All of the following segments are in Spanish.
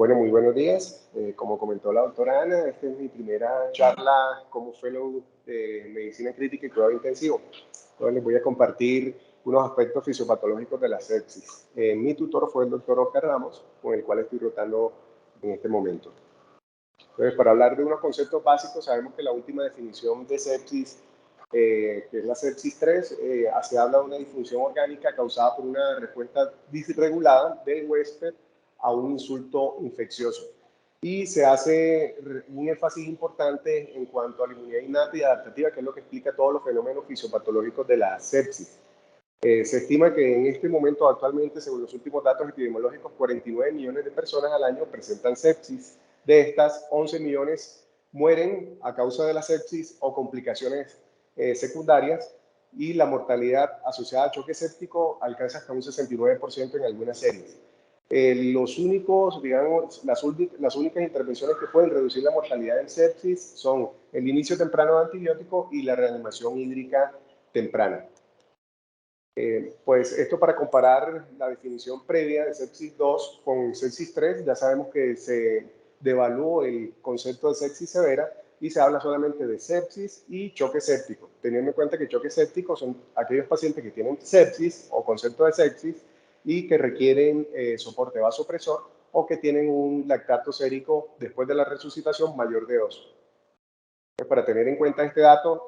Bueno, muy buenos días. Como comentó la doctora Ana, esta es mi primera charla como fellow de medicina crítica y cuidado intensivo. Entonces les voy a compartir unos aspectos fisiopatológicos de la sepsis. Mi tutor fue el doctor Oscar Ramos, con el cual estoy rotando en este momento. Entonces, para hablar de unos conceptos básicos, sabemos que la última definición de sepsis, que es la sepsis 3, se habla de una disfunción orgánica causada por una respuesta disregulada del huésped a un insulto infeccioso. Y se hace un énfasis importante en cuanto a la inmunidad innata y adaptativa, que es lo que explica todos los fenómenos fisiopatológicos de la sepsis. Se estima que en este momento, actualmente, según los últimos datos epidemiológicos, 49 millones de personas al año presentan sepsis. De estas, 11 millones mueren a causa de la sepsis o complicaciones secundarias, y la mortalidad asociada al choque séptico alcanza hasta un 69% en algunas series. Los únicos, digamos, las únicas intervenciones que pueden reducir la mortalidad en sepsis son el inicio temprano de antibiótico y la reanimación hídrica temprana. Pues esto para comparar la definición previa de sepsis 2 con sepsis 3, ya sabemos que se devaluó el concepto de sepsis severa y se habla solamente de sepsis y choque séptico, teniendo en cuenta que choque séptico son aquellos pacientes que tienen sepsis o concepto de sepsis y que requieren soporte vasopresor o que tienen un lactato sérico después de la resucitación mayor de 2. Para tener en cuenta este dato,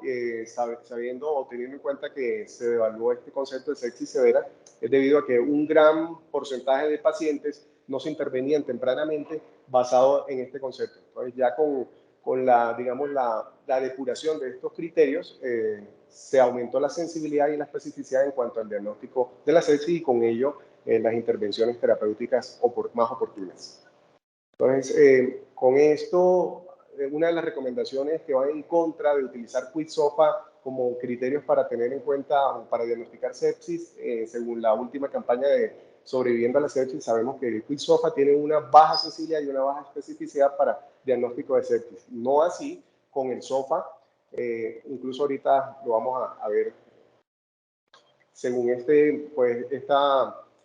sabiendo o teniendo en cuenta que se devaluó este concepto de sepsis severa, es debido a que un gran porcentaje de pacientes no se intervenían tempranamente basado en este concepto. Entonces, ya con la, digamos, la depuración de estos criterios, se aumentó la sensibilidad y la especificidad en cuanto al diagnóstico de la sepsis y con ello las intervenciones terapéuticas más oportunas. Entonces, con esto, una de las recomendaciones que van en contra de utilizar QIDS-SOFA como criterios para tener en cuenta, para diagnosticar sepsis, según la última campaña de Sobreviviendo a la Sepsis, sabemos que el QIDS-SOFA tiene una baja sensibilidad y una baja especificidad para diagnóstico de sepsis. No así con el SOFA, incluso ahorita lo vamos a ver. Según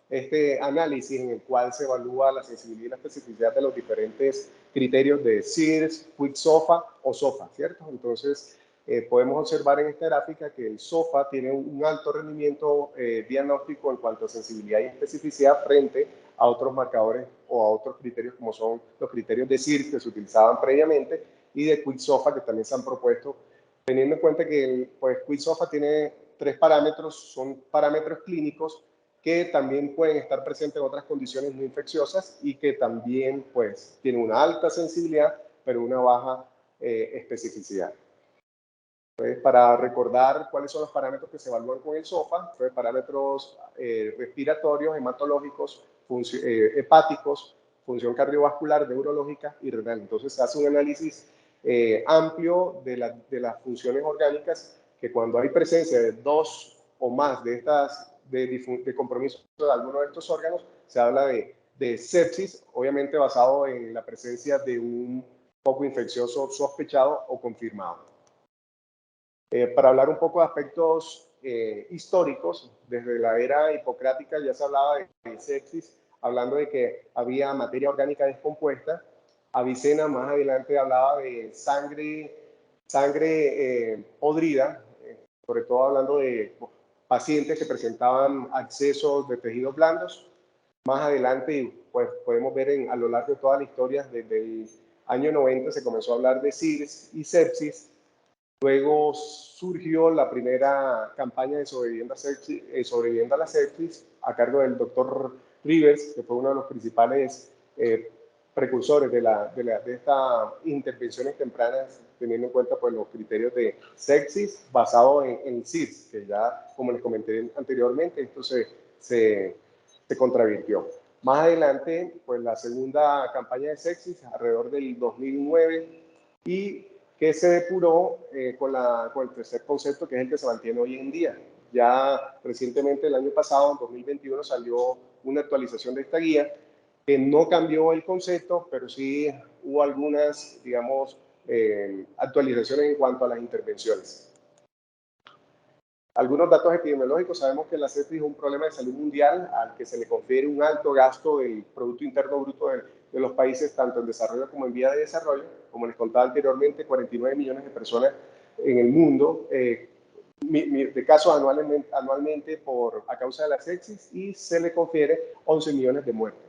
este análisis en el cual se evalúa la sensibilidad y la especificidad de los diferentes criterios de SIRS, QIDS-SOFA o SOFA, ¿cierto? Entonces, podemos observar en esta gráfica que el SOFA tiene un alto rendimiento diagnóstico en cuanto a sensibilidad y especificidad frente a otros marcadores o a otros criterios como son los criterios de SIRS que se utilizaban previamente y de QIDS-SOFA que también se han propuesto, teniendo en cuenta que QIDS-SOFA tiene 3 parámetros, son parámetros clínicos que también pueden estar presentes en otras condiciones no infecciosas y que también pues tienen una alta sensibilidad pero una baja especificidad. Entonces, para recordar cuáles son los parámetros que se evalúan con el SOFA, pues, parámetros respiratorios, hematológicos, hepáticos, función cardiovascular, neurológica y renal. Entonces se hace un análisis amplio de las funciones orgánicas, que cuando hay presencia de 2 o más de estas, de compromiso de alguno de estos órganos, se habla de sepsis, obviamente basado en la presencia de un foco infeccioso sospechado o confirmado. Para hablar un poco de aspectos históricos, desde la era hipocrática ya se hablaba de sepsis, hablando de que había materia orgánica descompuesta. Avicena más adelante hablaba de sangre podrida, sobre todo hablando de pacientes que presentaban accesos de tejidos blandos. Más adelante, pues podemos ver a lo largo de toda la historia, desde el año 90 se comenzó a hablar de SIRS y sepsis. Luego surgió la primera campaña de Sobreviviendo a la Sepsis a cargo del doctor Rivers, que fue uno de los principales precursores de estas intervenciones tempranas, teniendo en cuenta pues, los criterios de sepsis basado en SIRS, que ya, como les comenté anteriormente, esto se contravirtió. Más adelante, pues la segunda campaña de sepsis, alrededor del 2009, y que se depuró con el tercer concepto, que es el que se mantiene hoy en día. Ya recientemente, el año pasado, en 2021, salió una actualización de esta guía, que no cambió el concepto, pero sí hubo algunas, digamos, actualizaciones en cuanto a las intervenciones. Algunos datos epidemiológicos: sabemos que la sepsis es un problema de salud mundial al que se le confiere un alto gasto del Producto Interno Bruto de los países, tanto en desarrollo como en vía de desarrollo. Como les contaba anteriormente, 49 millones de personas en el mundo de casos anualmente a causa de la sepsis, y se le confiere 11 millones de muertes.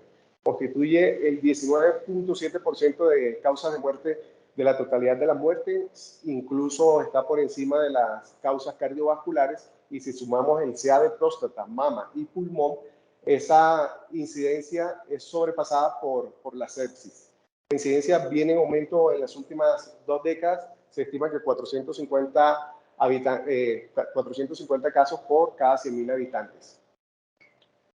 Constituye el 19.7% de causas de muerte de la totalidad de las muertes, incluso está por encima de las causas cardiovasculares, y si sumamos el CA de próstata, mama y pulmón, esa incidencia es sobrepasada por la sepsis. La incidencia viene en aumento en las últimas 2 décadas. Se estima que 450 casos por cada 100.000 habitantes.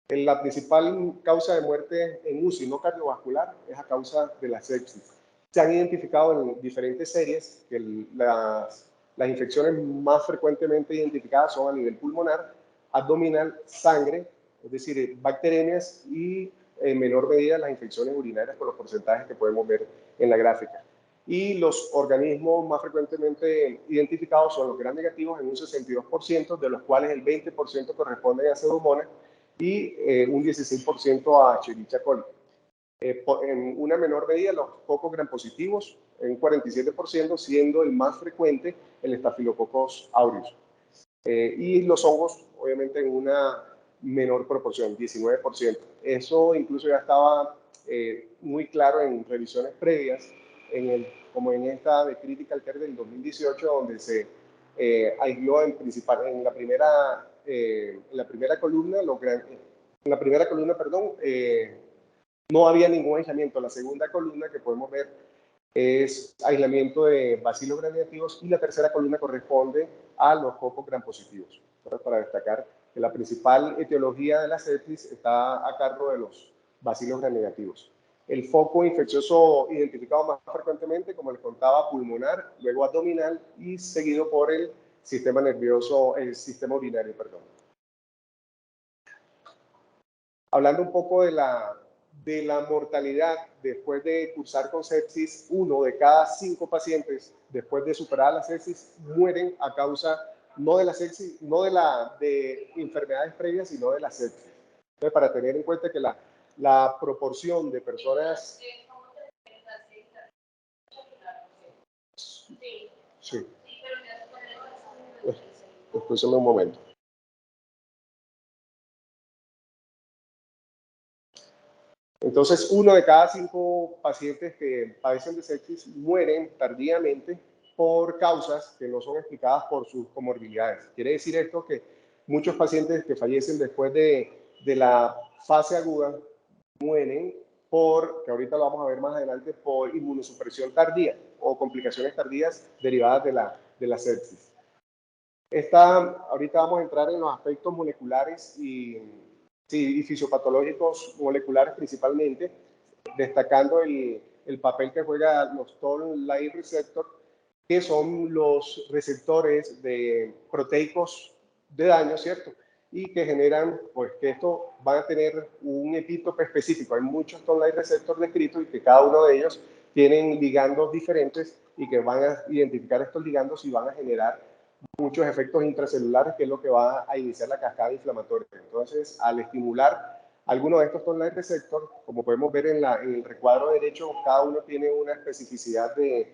La principal causa de muerte en UCI no cardiovascular es a causa de la sepsis. Se han identificado en diferentes series que las infecciones más frecuentemente identificadas son a nivel pulmonar, abdominal, sangre, es decir, bacterias, y en menor medida las infecciones urinarias, con los porcentajes que podemos ver en la gráfica. Y los organismos más frecuentemente identificados son los gram negativos en un 62%, de los cuales el 20% corresponden a Pseudomonas y un 16% a Escherichia coli. En una menor medida los cocos gram positivos, en un 47%, siendo el más frecuente el Staphylococcus aureus. Y los hongos, obviamente, en una menor proporción, 19%. Eso incluso ya estaba muy claro en revisiones previas, como en esta de Critical Care del 2018, donde se aisló en la primera columna, no había ningún aislamiento. La segunda columna que podemos ver es aislamiento de bacilos gram negativos, y la tercera columna corresponde a los cocos gram positivos. Entonces, para destacar que la principal etiología de la sepsis está a cargo de los bacilos gram negativos. El foco infeccioso identificado más frecuentemente, como les contaba, pulmonar, luego abdominal y seguido por el sistema nervioso, el sistema urinario, perdón. Hablando un poco de la mortalidad después de cursar con sepsis, 1 de cada 5 pacientes después de superar la sepsis mueren a causa no de la sepsis, no de enfermedades previas, sino de la sepsis. Entonces, para tener en cuenta que la proporción de personas... Sí. Escúchame un momento. Entonces, 1 de cada 5 pacientes que padecen de sepsis mueren tardíamente por causas que no son explicadas por sus comorbilidades. Quiere decir esto que muchos pacientes que fallecen después de la fase aguda mueren que ahorita lo vamos a ver más adelante, por inmunosupresión tardía o complicaciones tardías derivadas de la sepsis. Ahorita vamos a entrar en los aspectos moleculares y fisiopatológicos moleculares principalmente, destacando el papel que juega los Toll-like receptor, que son los receptores proteicos de daño, ¿cierto? Y que generan, pues, que esto van a tener un epítope específico. Hay muchos Toll-like receptors descritos, y que cada uno de ellos tienen ligandos diferentes, y que van a identificar estos ligandos y van a generar muchos efectos intracelulares, que es lo que va a iniciar la cascada inflamatoria. Entonces, al estimular alguno de estos Toll-like receptors, como podemos ver en el recuadro derecho, cada uno tiene una especificidad de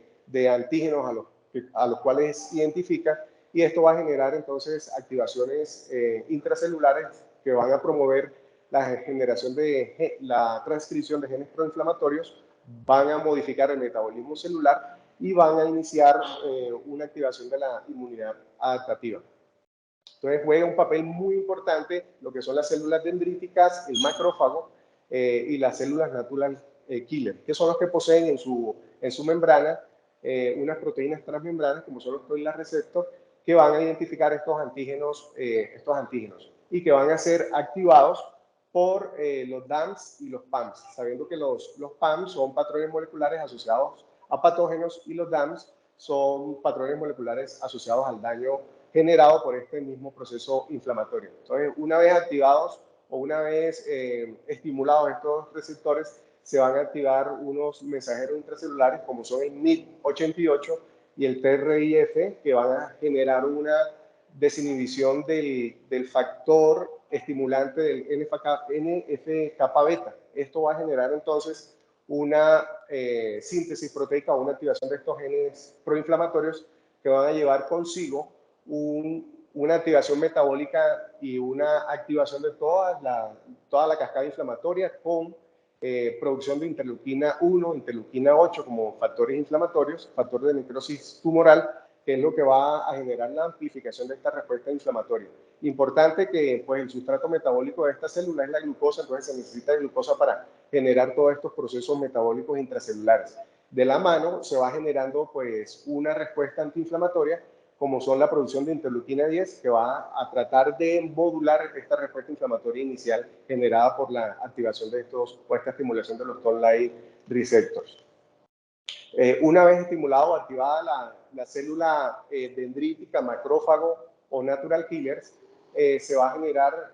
antígenos a los cuales identifica, y esto va a generar entonces activaciones intracelulares que van a promover la generación la transcripción de genes proinflamatorios, van a modificar el metabolismo celular y van a iniciar una activación de la inmunidad adaptativa. Entonces, juega un papel muy importante lo que son las células dendríticas, el macrófago y las células natural killer, que son los que poseen en su membrana unas proteínas transmembranas, como son los Toll-like receptors, que van a identificar estos antígenos y que van a ser activados por los DAMs y los PAMs, sabiendo que los PAMs son patrones moleculares asociados a patógenos, y los DAMs son patrones moleculares asociados al daño generado por este mismo proceso inflamatorio. Entonces, una vez activados o una vez estimulados estos receptores, se van a activar unos mensajeros intracelulares, como son el MIP88 y el TRIF, que van a generar una desinhibición del factor estimulante del NF-kappa beta. Esto va a generar entonces una síntesis proteica o una activación de estos genes proinflamatorios que van a llevar consigo una activación metabólica y una activación de toda la cascada inflamatoria con producción de interleuquina 1, interleuquina 8 como factores inflamatorios, factor de necrosis tumoral, que es lo que va a generar la amplificación de esta respuesta inflamatoria. Importante que pues, el sustrato metabólico de esta célula es la glucosa, entonces se necesita glucosa para generar todos estos procesos metabólicos intracelulares. De la mano se va generando pues, una respuesta antiinflamatoria, como son la producción de interleuquina 10, que va a tratar de modular esta respuesta inflamatoria inicial generada por la activación de estos, o esta estimulación de los toll-like receptors. Una vez estimulada o activada la célula dendrítica, macrófago o natural killers, se va a generar,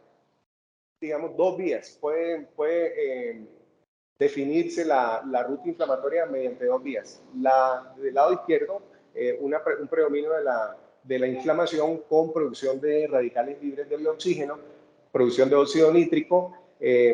digamos, dos vías. Puede definirse la ruta inflamatoria mediante dos vías. Del lado izquierdo, un predominio de la inflamación con producción de radicales libres del oxígeno, producción de óxido nítrico,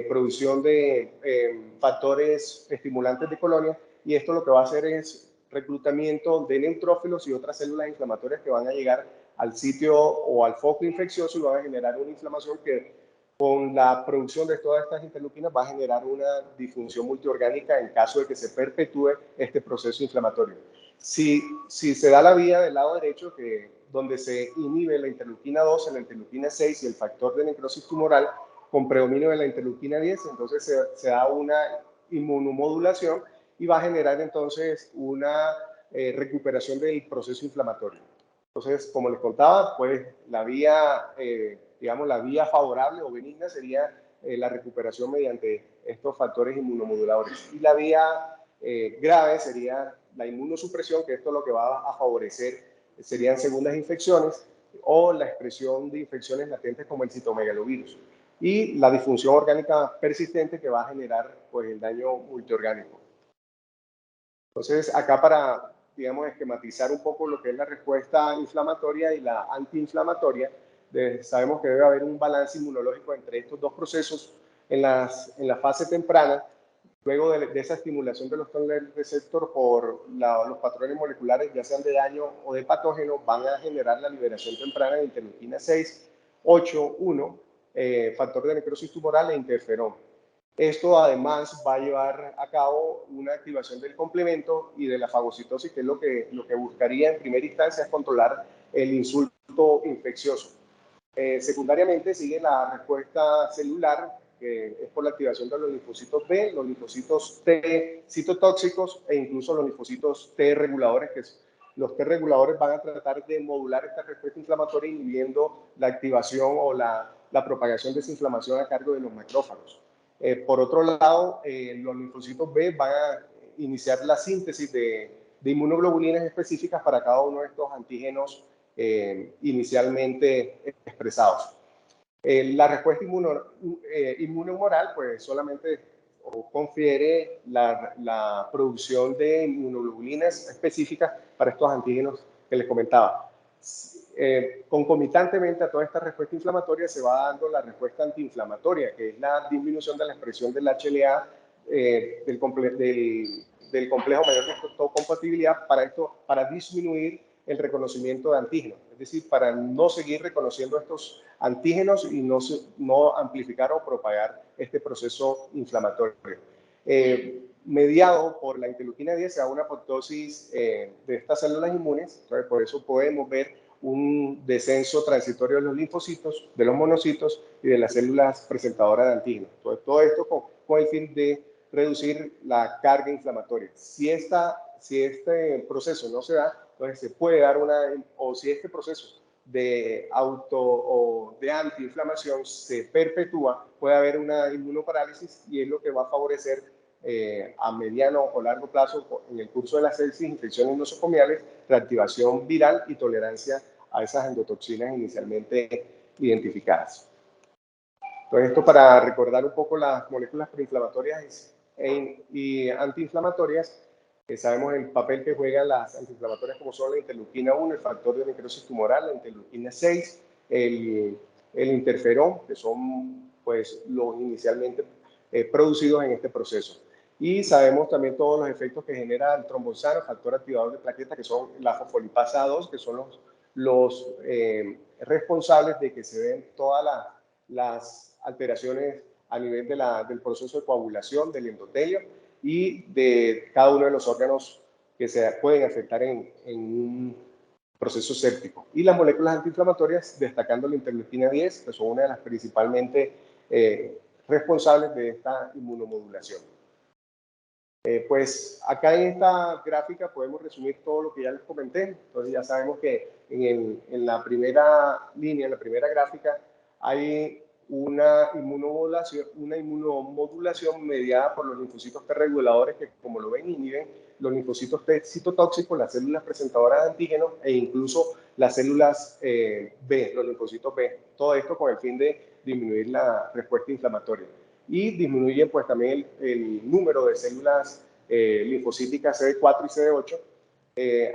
producción de factores estimulantes de colonia, y esto lo que va a hacer es reclutamiento de neutrófilos y otras células inflamatorias que van a llegar al sitio o al foco infeccioso y van a generar una inflamación que con la producción de todas estas interleuquinas va a generar una disfunción multiorgánica en caso de que se perpetúe este proceso inflamatorio. Si se da la vía del lado derecho, donde se inhibe la interleuquina 12, la interleuquina 6 y el factor de necrosis tumoral, con predominio de la interleuquina 10, entonces se da una inmunomodulación y va a generar entonces una recuperación del proceso inflamatorio. Entonces, como les contaba, pues la vía, digamos, la vía favorable o benigna sería la recuperación mediante estos factores inmunomoduladores. Y la vía grave sería la inmunosupresión, que esto lo que va a favorecer serían segundas infecciones o la expresión de infecciones latentes como el citomegalovirus. Y la disfunción orgánica persistente que va a generar pues, el daño multiorgánico. Entonces, acá para, digamos, esquematizar un poco lo que es la respuesta inflamatoria y la antiinflamatoria, sabemos que debe haber un balance inmunológico entre estos dos procesos en la fase temprana. Luego de esa estimulación de los toll-like receptors por los patrones moleculares, ya sean de daño o de patógeno, van a generar la liberación temprana de interleuquina 6, 8, 1, factor de necrosis tumoral e interferón. Esto además va a llevar a cabo una activación del complemento y de la fagocitosis, que es lo que buscaría en primera instancia es controlar el insulto infeccioso. Secundariamente sigue la respuesta celular, que es por la activación de los linfocitos B, los linfocitos T citotóxicos e incluso los linfocitos T reguladores, que los T reguladores van a tratar de modular esta respuesta inflamatoria inhibiendo la activación o la propagación de esa inflamación a cargo de los macrófagos. Por otro lado, los linfocitos B van a iniciar la síntesis de inmunoglobulinas específicas para cada uno de estos antígenos inicialmente expresados. La respuesta inmunohumoral pues solamente confiere la producción de inmunoglobulinas específicas para estos antígenos que les comentaba. Concomitantemente a toda esta respuesta inflamatoria se va dando la respuesta antiinflamatoria, que es la disminución de la expresión del HLA del complejo mayor de histocompatibilidad para disminuir el reconocimiento de antígenos, es decir, para no seguir reconociendo estos antígenos y no amplificar o propagar este proceso inflamatorio. Mediado por la interleuquina 10 se da una apoptosis de estas células inmunes, entonces por eso podemos ver un descenso transitorio de los linfocitos, de los monocitos y de las células presentadoras de antígenos. Entonces, todo esto con el fin de reducir la carga inflamatoria. Si este proceso no se da, entonces se puede dar o si este proceso de o de antiinflamación se perpetúa, puede haber una inmunoparálisis y es lo que va a favorecer a mediano o largo plazo en el curso de la sepsis, infecciones nosocomiales, reactivación viral y tolerancia a esas endotoxinas inicialmente identificadas. Entonces, esto para recordar un poco las moléculas proinflamatorias y antiinflamatorias. Sabemos el papel que juegan las antiinflamatorias como son la interleuquina 1, el factor de necrosis tumoral, la interleuquina 6, el interferón, que son pues los inicialmente producidos en este proceso. Y sabemos también todos los efectos que genera el trombosano, factor activador de plaquetas, que son la fosfolipasa 2, que son los responsables de que se den todas las alteraciones a nivel del proceso de coagulación del endotelio y de cada uno de los órganos que se pueden afectar en un proceso séptico. Y las moléculas antiinflamatorias, destacando la interleuquina 10, que son una de las principalmente responsables de esta inmunomodulación. Pues acá en esta gráfica podemos resumir todo lo que ya les comenté. Entonces ya sabemos que en la primera línea, en la primera gráfica, hay una inmunomodulación mediada por los linfocitos T reguladores que, como lo ven, inhiben los linfocitos T citotóxicos, las células presentadoras de antígenos e incluso las células B, los linfocitos B. Todo esto con el fin de disminuir la respuesta inflamatoria. Y disminuyen pues también el número de células linfocíticas CD4 y CD8.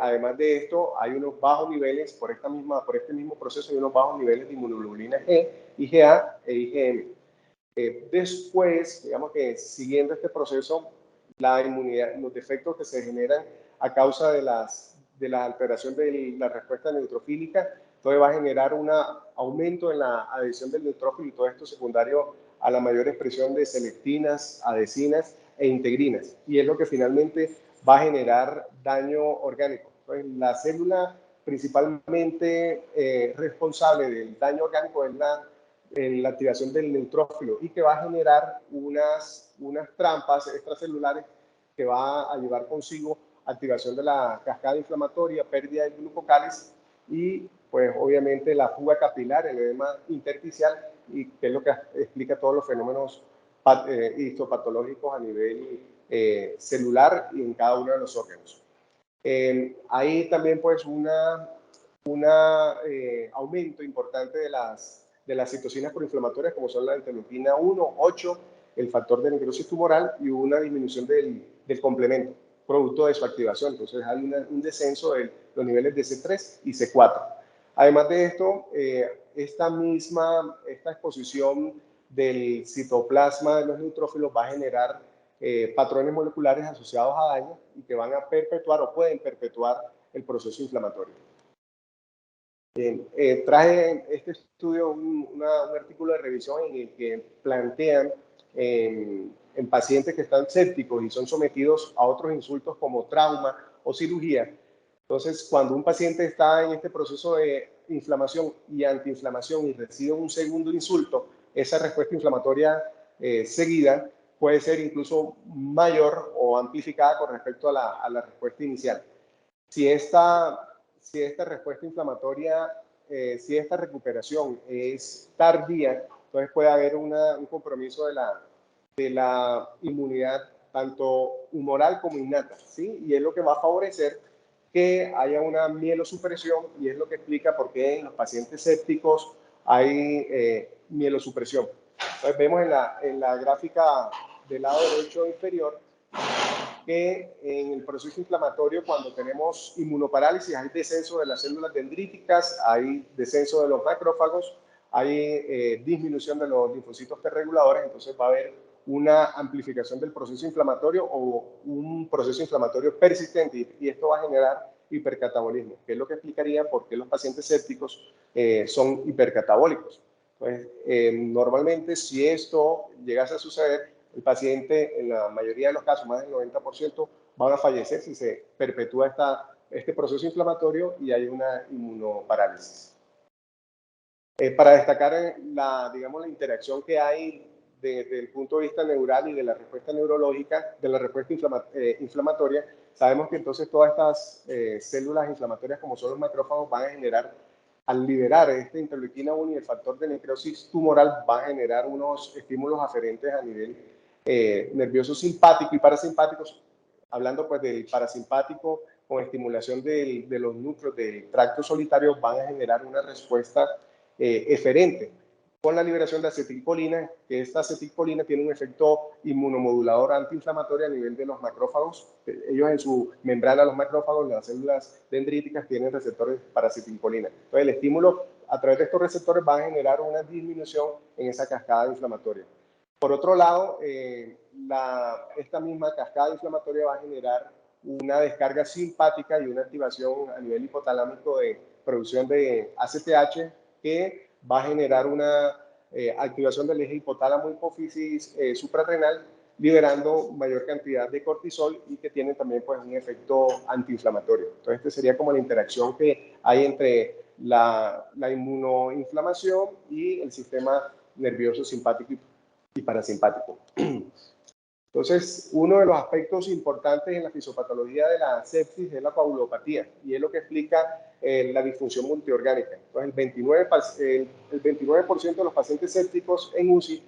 Además de esto, hay unos bajos niveles, por este mismo proceso, hay unos bajos niveles de inmunoglobulina G, IgA e IgM. Después, digamos que siguiendo este proceso, la inmunidad, los defectos que se generan a causa de la alteración de la respuesta neutrofílica, entonces va a generar un aumento en la adhesión del neutrófilo y todo esto secundario a la mayor expresión de selectinas, adhesinas e integrinas. Y es lo que finalmente va a generar daño orgánico. Entonces, la célula principalmente responsable del daño orgánico es la activación del neutrófilo y que va a generar unas trampas extracelulares que va a llevar consigo activación de la cascada inflamatoria, pérdida de glucocáliz y pues obviamente la fuga capilar, el edema intersticial, y que es lo que explica todos los fenómenos histopatológicos a nivel celular y en cada uno de los órganos. Hay también pues un aumento importante de las citocinas proinflamatorias como son la interleuquina 1, 8, el factor de necrosis tumoral y una disminución del complemento producto de su activación. Entonces hay un descenso de los niveles de C3 y C4. Además de esto, esta exposición del citoplasma de los neutrófilos va a generar patrones moleculares asociados a daño y que van a perpetuar o pueden perpetuar el proceso inflamatorio. Bien, traje en este estudio un artículo de revisión en el que plantean en pacientes que están sépticos y son sometidos a otros insultos como trauma o cirugía. Entonces, cuando un paciente está en este proceso de inflamación y antiinflamación y recibe un segundo insulto, esa respuesta inflamatoria seguida puede ser incluso mayor o amplificada con respecto a la respuesta inicial. Si esta respuesta inflamatoria, si esta recuperación es tardía, entonces puede haber un compromiso de la inmunidad tanto humoral como innata, ¿sí? Y es lo que va a favorecer que haya una mielosupresión y es lo que explica por qué en los pacientes sépticos hay mielosupresión. Entonces vemos en la gráfica del lado derecho inferior que en el proceso inflamatorio, cuando tenemos inmunoparálisis, hay descenso de las células dendríticas, hay descenso de los macrófagos, hay disminución de los linfocitos T reguladores, entonces va a haber una amplificación del proceso inflamatorio o un proceso inflamatorio persistente y esto va a generar hipercatabolismo, que es lo que explicaría por qué los pacientes sépticos son hipercatabólicos. Entonces, normalmente si esto llegase a suceder, el paciente, en la mayoría de los casos, más del 90%, van a fallecer si se perpetúa este proceso inflamatorio y hay una inmunoparálisis. Para destacar digamos, la interacción que hay desde el punto de vista neural y de la respuesta neurológica, de la respuesta inflamatoria, sabemos que entonces todas estas células inflamatorias como son los macrófagos van a generar, al liberar esta interleuquina 1 y el factor de necrosis tumoral, va a generar unos estímulos aferentes a nivel nervioso simpático y parasimpático, hablando pues del parasimpático con estimulación de los núcleos del tracto solitario, van a generar una respuesta eferente con la liberación de acetilcolina, que esta acetilcolina tiene un efecto inmunomodulador antiinflamatorio a nivel de los macrófagos. Ellos en su membrana, los macrófagos, las células dendríticas, tienen receptores para acetilcolina. Entonces el estímulo a través de estos receptores va a generar una disminución en esa cascada inflamatoria. Por otro lado, esta misma cascada inflamatoria va a generar una descarga simpática y una activación a nivel hipotalámico de producción de ACTH que va a generar una activación del eje hipotálamo hipófisis suprarrenal, liberando mayor cantidad de cortisol y que tiene también pues, un efecto antiinflamatorio. Entonces, esta sería como la interacción que hay entre la inmunoinflamación y el sistema nervioso simpático y parasimpático. Entonces, uno de los aspectos importantes en la fisiopatología de la sepsis es la coagulopatía, y es lo que explica la disfunción multiorgánica. Entonces, el 29% de los pacientes sépticos en UCI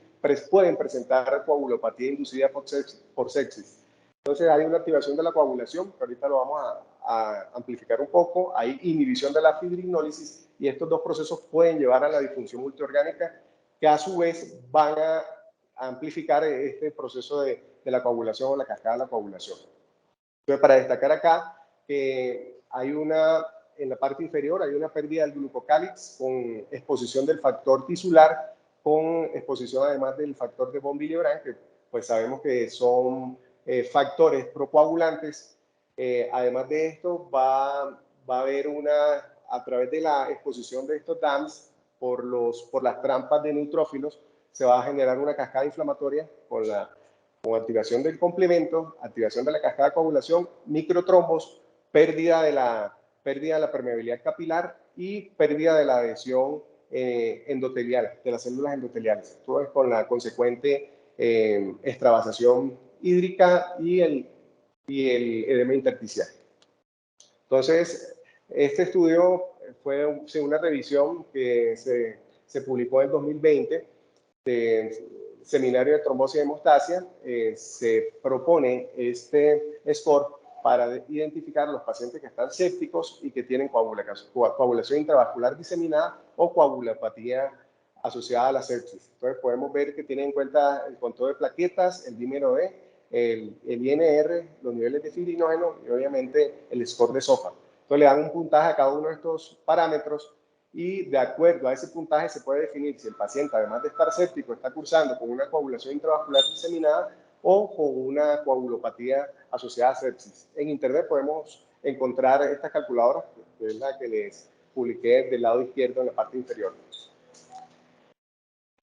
pueden presentar coagulopatía inducida por sepsis. Entonces, hay una activación de la coagulación, que ahorita lo vamos a amplificar un poco, hay inhibición de la fibrinólisis, y estos dos procesos pueden llevar a la disfunción multiorgánica, que a su vez van a amplificar este proceso de la coagulación o la cascada de la coagulación. Entonces, para destacar acá que hay en la parte inferior hay una pérdida del glucocálix con exposición del factor tisular, con exposición además del factor de von Willebrand, que pues sabemos que son factores procoagulantes. Además de esto, va a haber a través de la exposición de estos DAMs por las trampas de neutrófilos, se va a generar una cascada inflamatoria con activación del complemento, activación de la cascada de coagulación, microtrombos, pérdida de la permeabilidad capilar y pérdida de la adhesión endotelial, de las células endoteliales. Esto es con la consecuente extravasación hídrica y el edema intersticial. Entonces, este estudio fue una revisión que se publicó en 2020 de Seminario de Trombosis y Hemostasia. Se propone este score para identificar los pacientes que están sépticos y que tienen coagulación intravascular diseminada o coagulopatía asociada a la sepsis. Entonces podemos ver que tienen en cuenta el conteo de plaquetas, el dímero D, el INR, los niveles de fibrinógeno y obviamente el score de SOFA. Entonces le dan un puntaje a cada uno de estos parámetros y de acuerdo a ese puntaje se puede definir si el paciente, además de estar séptico, está cursando con una coagulación intravascular diseminada o con una coagulopatía asociada a sepsis. En internet podemos encontrar estas calculadoras, que es la que les publiqué del lado izquierdo en la parte inferior.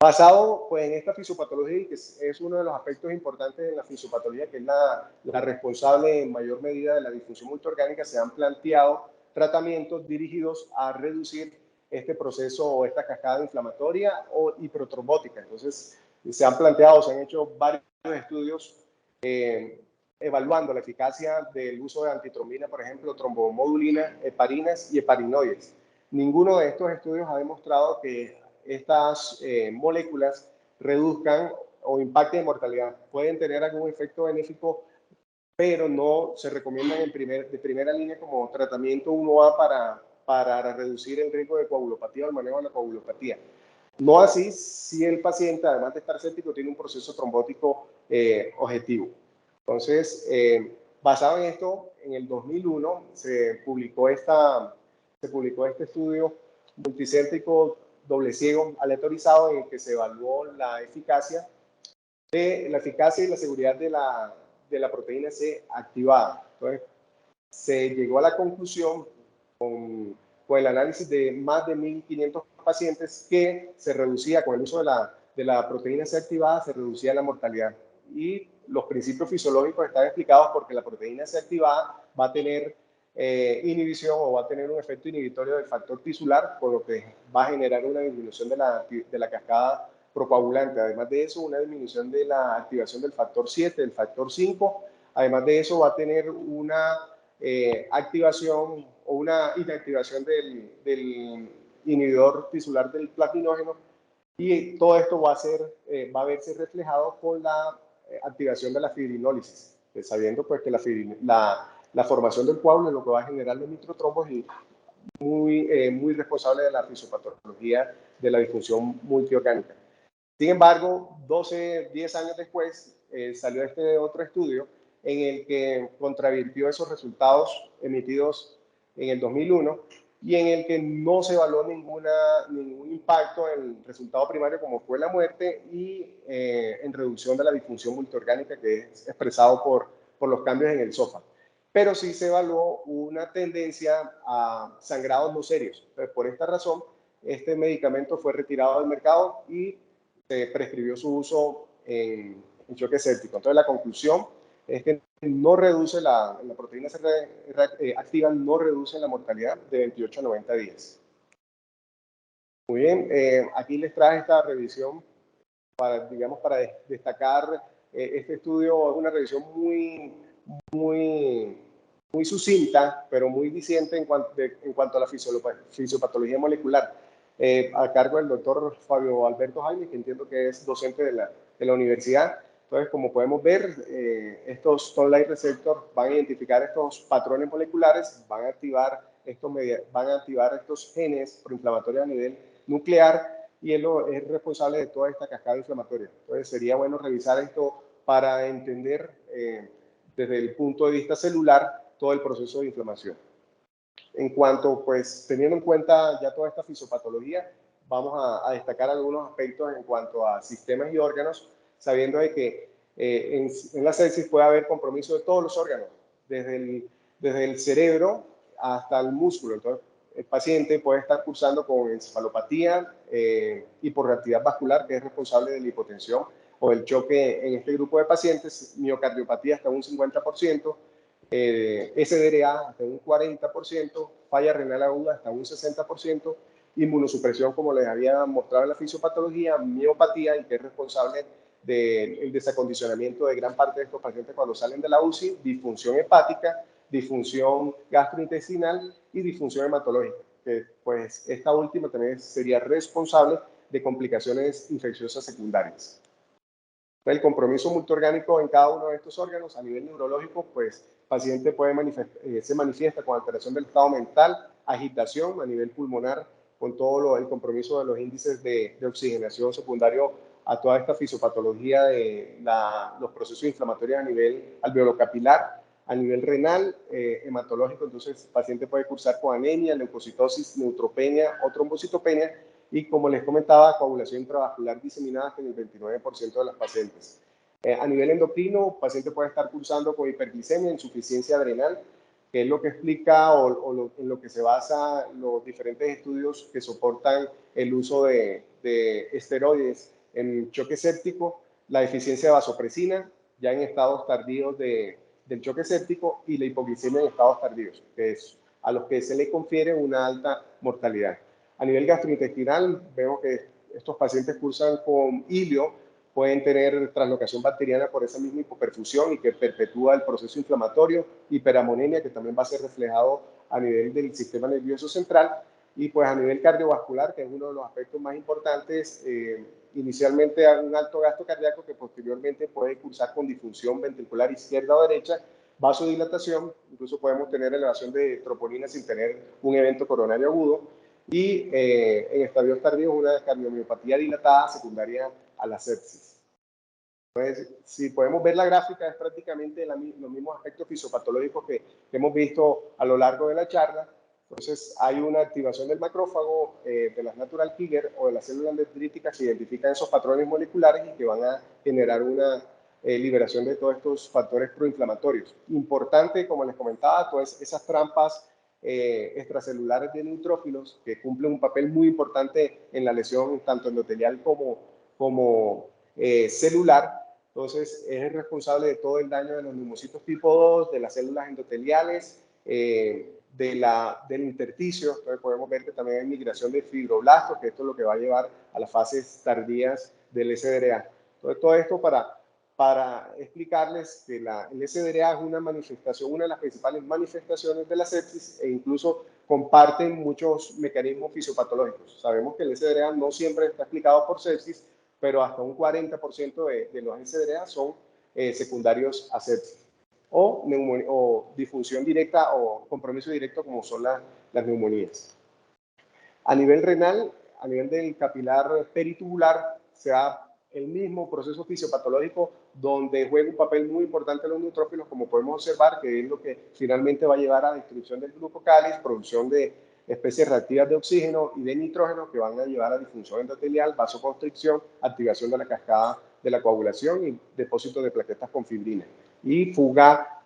Basado pues, en esta fisiopatología, que es uno de los aspectos importantes en la fisiopatología, que es la responsable en mayor medida de la disfunción multiorgánica, se han planteado tratamientos dirigidos a reducir este proceso o esta cascada inflamatoria o hipertrombótica. Entonces, se han hecho varios estudios evaluando la eficacia del uso de antitrombina, por ejemplo, trombomodulina, heparinas y heparinoides. Ninguno de estos estudios ha demostrado que estas moléculas reduzcan o impacten en mortalidad. Pueden tener algún efecto benéfico, pero no se recomiendan de primera línea como tratamiento 1A para reducir el riesgo de coagulopatía o el manejo de la coagulopatía. No así si el paciente, además de estar séptico, tiene un proceso trombótico objetivo. Entonces, basado en esto, en el 2001 se publicó este estudio multicéntrico doble ciego aleatorizado en el que se evaluó la eficacia y la seguridad de la proteína C activada. Entonces, se llegó a la conclusión con el análisis de más de 1.500 pacientes que se reducía con el uso de la proteína C activada, se reducía la mortalidad. Y los principios fisiológicos están explicados porque la proteína C activada va a tener inhibición o va a tener un efecto inhibitorio del factor tisular, con lo que va a generar una disminución de la cascada procoagulante. Además de eso, una disminución de la activación del factor 7, del factor 5. Además de eso, va a tener una activación o una inactivación del inhibidor tisular del platinógeno, y todo esto va a verse reflejado con la activación de la fibrinólisis, sabiendo pues que la formación del coágulo es lo que va a generar los microtrombos y muy responsable de la fisiopatología de la disfunción multiorgánica. Sin embargo, 10 años después, salió este otro estudio en el que contravirtió esos resultados emitidos en el 2001 y en el que no se evaluó ningún impacto en el resultado primario como fue la muerte y en reducción de la disfunción multiorgánica que es expresado por los cambios en el SOFA. Pero sí se evaluó una tendencia a sangrados no serios. Entonces, por esta razón, este medicamento fue retirado del mercado y se prescribió su uso en choque séptico. Entonces, la conclusión es que no reduce la proteína C activa, no reduce la mortalidad de 28 a 90 días. Muy bien, aquí les traje esta revisión para destacar este estudio. Es una revisión muy sucinta, pero muy diciente en cuanto a la fisiopatología molecular, a cargo del doctor Fabio Alberto Jaime, que entiendo que es docente de la universidad. Entonces, como podemos ver, estos Toll-like receptors van a identificar estos patrones moleculares, van a activar estos genes proinflamatorios a nivel nuclear y él es responsable de toda esta cascada inflamatoria. Entonces, sería bueno revisar esto para entender desde el punto de vista celular todo el proceso de inflamación. En cuanto, pues, teniendo en cuenta ya toda esta fisiopatología, vamos a destacar algunos aspectos en cuanto a sistemas y órganos, sabiendo de que en la sepsis puede haber compromiso de todos los órganos, desde el cerebro hasta el músculo. Entonces, el paciente puede estar cursando con encefalopatía, hiporreactividad vascular, que es responsable de la hipotensión o el choque en este grupo de pacientes, miocardiopatía hasta un 50%, SDRA hasta un 40%, falla renal aguda hasta un 60%, inmunosupresión, como les había mostrado en la fisiopatología, miopatía, y que es responsable del desacondicionamiento de gran parte de estos pacientes cuando salen de la UCI, disfunción hepática, disfunción gastrointestinal y disfunción hematológica, que pues esta última también sería responsable de complicaciones infecciosas secundarias. El compromiso multiorgánico en cada uno de estos órganos a nivel neurológico, pues el paciente se manifiesta con alteración del estado mental, agitación a nivel pulmonar, con todo el compromiso de los índices de oxigenación secundario a toda esta fisiopatología de los procesos inflamatorios a nivel alveolocapilar, a nivel renal, hematológico. Entonces el paciente puede cursar con anemia, leucocitosis, neutropenia o trombocitopenia, y, como les comentaba, coagulación intravascular diseminada en el 29% de las pacientes. A nivel endocrino, el paciente puede estar cursando con hiperglicemia, insuficiencia adrenal, que es lo que explica en lo que se basa los diferentes estudios que soportan el uso de esteroides en choque séptico, la deficiencia de vasopresina ya en estados tardíos del choque séptico y la hipoglicemia en estados tardíos, que es a los que se le confiere una alta mortalidad. A nivel gastrointestinal, vemos que estos pacientes cursan con hilio, pueden tener translocación bacteriana por esa misma hipoperfusión y que perpetúa el proceso inflamatorio, hiperamonemia, que también va a ser reflejado a nivel del sistema nervioso central, y pues a nivel cardiovascular, que es uno de los aspectos más importantes, inicialmente a un alto gasto cardíaco que posteriormente puede cursar con disfunción ventricular izquierda o derecha, vasodilatación, incluso podemos tener elevación de troponina sin tener un evento coronario agudo, y en estadios tardíos una cardiomiopatía dilatada secundaria a la sepsis. Entonces, si podemos ver la gráfica, es prácticamente los mismos aspectos fisiopatológicos que hemos visto a lo largo de la charla. Entonces, hay una activación del macrófago, de las natural killer o de las células dendríticas que identifican esos patrones moleculares y que van a generar una liberación de todos estos factores proinflamatorios. Importante, como les comentaba, todas esas trampas extracelulares de neutrófilos que cumplen un papel muy importante en la lesión tanto endotelial como celular. Entonces, es el responsable de todo el daño de los neumocitos tipo 2, de las células endoteliales, del intersticio. Entonces, podemos ver que también hay migración de fibroblastos, que esto es lo que va a llevar a las fases tardías del SDRA. Entonces, todo esto para explicarles que el SDRA es una manifestación, una de las principales manifestaciones de la sepsis, e incluso comparten muchos mecanismos fisiopatológicos. Sabemos que el SDRA no siempre está explicado por sepsis, pero hasta un 40% de los SDRA son secundarios a sepsis. o disfunción directa o compromiso directo como son las neumonías. A nivel renal, a nivel del capilar peritubular, se da el mismo proceso fisiopatológico donde juega un papel muy importante los neutrófilos, como podemos observar, que es lo que finalmente va a llevar a la destrucción del glucocáliz, producción de especies reactivas de oxígeno y de nitrógeno que van a llevar a disfunción endotelial, vasoconstricción, activación de la cascada de la coagulación y depósito de plaquetas con fibrina. Y fuga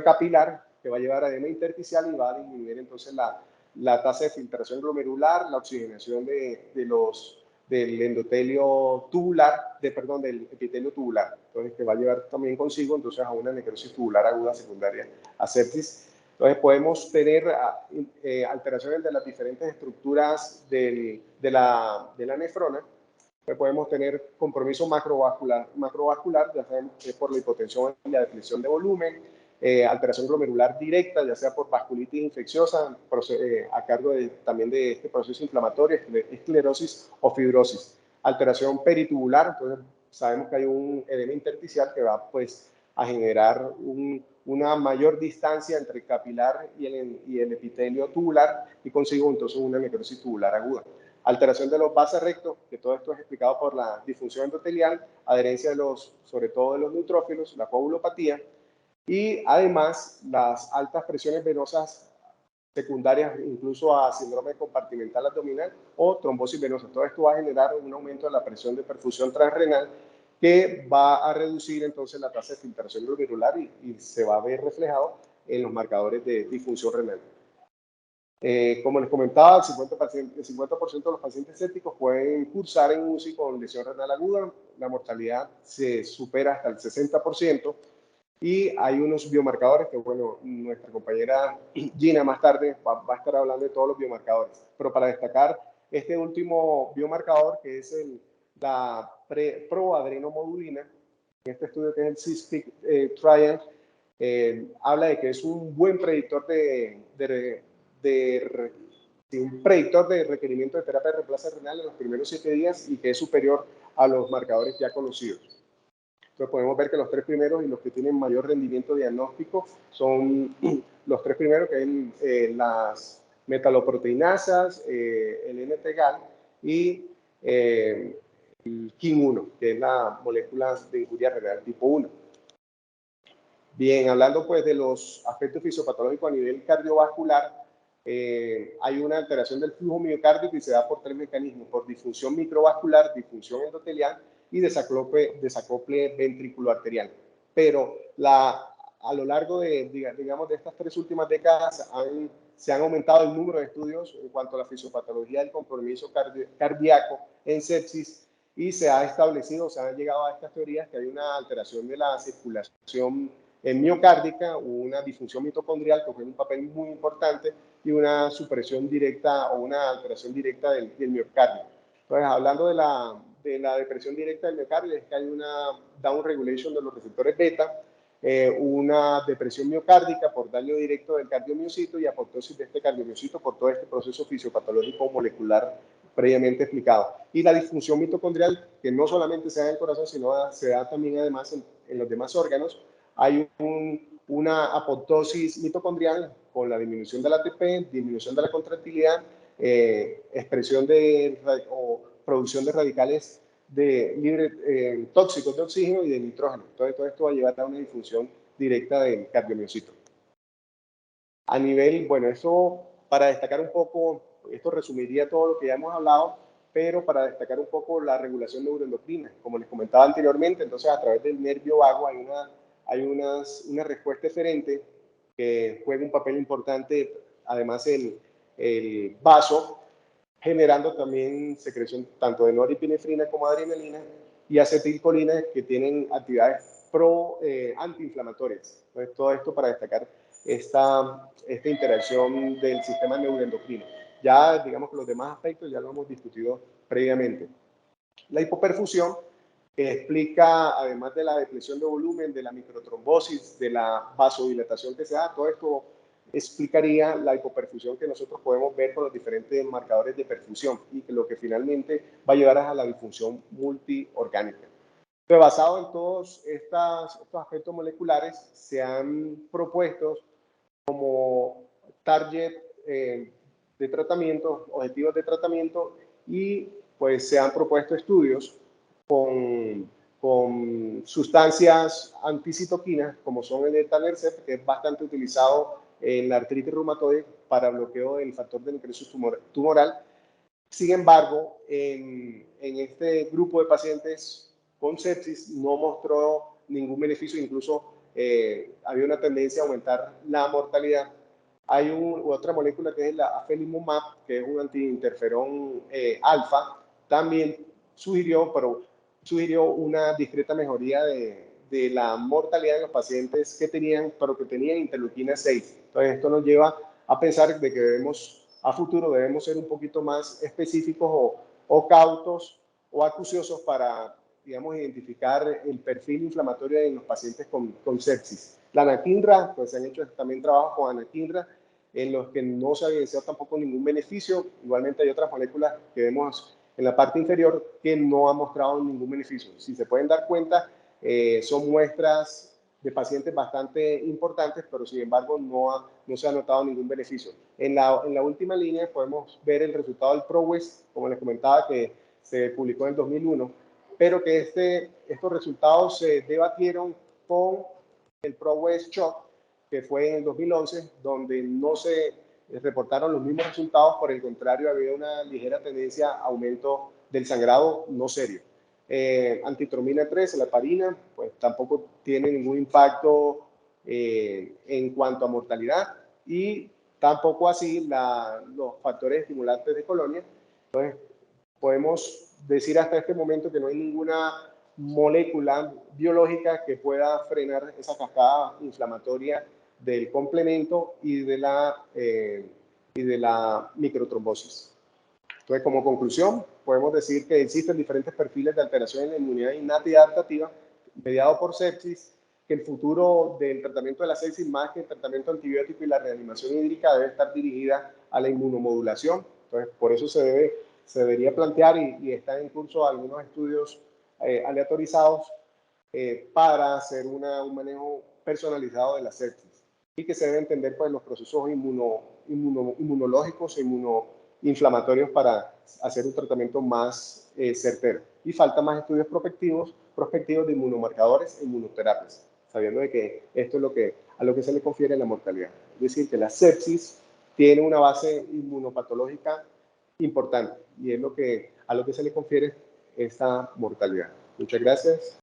capilar que va a llevar a edema intersticial y va a disminuir entonces la tasa de filtración glomerular, la oxigenación del endotelio tubular, del epitelio tubular, entonces que va a llevar también consigo entonces a una necrosis tubular aguda secundaria a sepsis. Entonces podemos tener alteraciones de las diferentes estructuras de la nefrona. Entonces podemos tener compromiso macrovascular, ya sea por la hipotensión y la deflexión de volumen, alteración glomerular directa, ya sea por vasculitis infecciosa, a cargo también de este proceso inflamatorio, esclerosis o fibrosis. Alteración peritubular, entonces sabemos que hay un edema intersticial que va pues a generar una mayor distancia entre el capilar y el epitelio tubular y consigo entonces una necrosis tubular aguda. Alteración de los vasos rectos, que todo esto es explicado por la disfunción endotelial, adherencia sobre todo de los neutrófilos, la coagulopatía, y además las altas presiones venosas secundarias incluso a síndrome compartimental abdominal o trombosis venosa. Todo esto va a generar un aumento de la presión de perfusión transrenal que va a reducir entonces la tasa de filtración glomerular y se va a ver reflejado en los marcadores de disfunción renal. Como les comentaba, el 50% de los pacientes sépticos pueden cursar en UCI con lesión renal aguda. La mortalidad se supera hasta el 60%. Y hay unos biomarcadores que, bueno, nuestra compañera Gina más tarde va a estar hablando de todos los biomarcadores. Pero para destacar este último biomarcador, que es la proadrenomodulina, en este estudio que es el CISPIC Trial, habla de que es un buen predictor un predictor de requerimiento de terapia de reemplazo renal en los primeros 7 días y que es superior a los marcadores ya conocidos. Entonces podemos ver que los 3 primeros y los que tienen mayor rendimiento diagnóstico son los 3 primeros, que es las metaloproteinasas, el NT-GAL y el KIM1, que es la molécula de injuria renal tipo 1. Bien, hablando pues de los aspectos fisiopatológicos a nivel cardiovascular, hay una alteración del flujo miocárdico y se da por 3 mecanismos: por disfunción microvascular, disfunción endotelial y desacople ventriculoarterial. Pero a lo largo de estas 3 últimas décadas se han aumentado el número de estudios en cuanto a la fisiopatología del compromiso cardíaco en sepsis y se ha establecido, se han llegado a estas teorías que hay una alteración de la circulación miocárdica, una disfunción mitocondrial que juega un papel muy importante y una supresión directa o una alteración directa del miocardio. Entonces, hablando de la depresión directa del miocardio, es que hay una down regulation de los receptores beta, una depresión miocárdica por daño directo del cardiomiocito y apoptosis de este cardiomiocito por todo este proceso fisiopatológico molecular previamente explicado. Y la disfunción mitocondrial, que no solamente se da en el corazón, sino se da también además en los demás órganos. Hay una apoptosis mitocondrial con la disminución del ATP, disminución de la contractilidad, expresión o producción de radicales tóxicos de oxígeno y de nitrógeno. Entonces, todo esto va a llevar a una disfunción directa del cardiomiocito. A nivel, bueno, eso para destacar un poco, esto resumiría todo lo que ya hemos hablado, pero para destacar un poco la regulación neuroendocrina. Como les comentaba anteriormente, entonces a través del nervio vago hay una respuesta eferente que juega un papel importante, además el vaso, generando también secreción tanto de norepinefrina como adrenalina y acetilcolina, que tienen actividades antiinflamatorias. Entonces, todo esto para destacar esta interacción del sistema neuroendocrino. Ya, digamos que los demás aspectos ya lo hemos discutido previamente. La hipoperfusión, que explica, además de la depresión de volumen, de la microtrombosis, de la vasodilatación que se da, todo esto explicaría la hipoperfusión que nosotros podemos ver con los diferentes marcadores de perfusión y que lo que finalmente va a llevar a la disfunción multiorgánica. Pero basado en todos estos aspectos moleculares, se han propuesto como target de tratamiento, objetivos de tratamiento, y pues se han propuesto estudios con sustancias anticitoquinas, como son el etanercept, que es bastante utilizado en la artritis reumatoide para bloqueo del factor de necrosis tumoral. Sin embargo, en este grupo de pacientes con sepsis no mostró ningún beneficio, incluso había una tendencia a aumentar la mortalidad. Hay otra molécula que es la afelimumab, que es un antiinterferón alfa, también sugirió una discreta mejoría de la mortalidad en los pacientes que tenían interleuquina 6. Entonces, esto nos lleva a pensar de que a futuro debemos ser un poquito más específicos o cautos o acuciosos para, digamos, identificar el perfil inflamatorio en los pacientes con sepsis. La anakinra, pues se han hecho también trabajos con anakinra en los que no se ha evidenciado tampoco ningún beneficio. Igualmente hay otras moléculas que vemos en la parte inferior que no han mostrado ningún beneficio. Si se pueden dar cuenta, son muestras de pacientes bastante importantes, pero sin embargo no se ha notado ningún beneficio. En la última línea podemos ver el resultado del ProWest, como les comentaba, que se publicó en el 2001, pero que estos resultados se debatieron con el ProWest Shock, que fue en el 2011, donde no se reportaron los mismos resultados, por el contrario, había una ligera tendencia a aumento del sangrado no serio. Antitromina 3, la heparina, pues tampoco tiene ningún impacto en cuanto a mortalidad, y tampoco así los factores estimulantes de colonia. Entonces, podemos decir hasta este momento que no hay ninguna molécula biológica que pueda frenar esa cascada inflamatoria del complemento y de la microtrombosis. Entonces, como conclusión, podemos decir que existen diferentes perfiles de alteración en la inmunidad innata y adaptativa mediado por sepsis, que el futuro del tratamiento de la sepsis, más que el tratamiento antibiótico y la reanimación hídrica, debe estar dirigida a la inmunomodulación. Entonces, por eso se debería plantear, y están en curso algunos estudios aleatorizados para hacer un manejo personalizado de la sepsis, y que se debe entender pues, los procesos inmunológicos e inmunoinflamatorios para hacer un tratamiento más certero. Y falta más estudios prospectivos de inmunomarcadores e inmunoterapias, sabiendo de que esto es a lo que se le confiere la mortalidad. Es decir, que la sepsis tiene una base inmunopatológica importante, y es a lo que se le confiere esta mortalidad. Muchas gracias.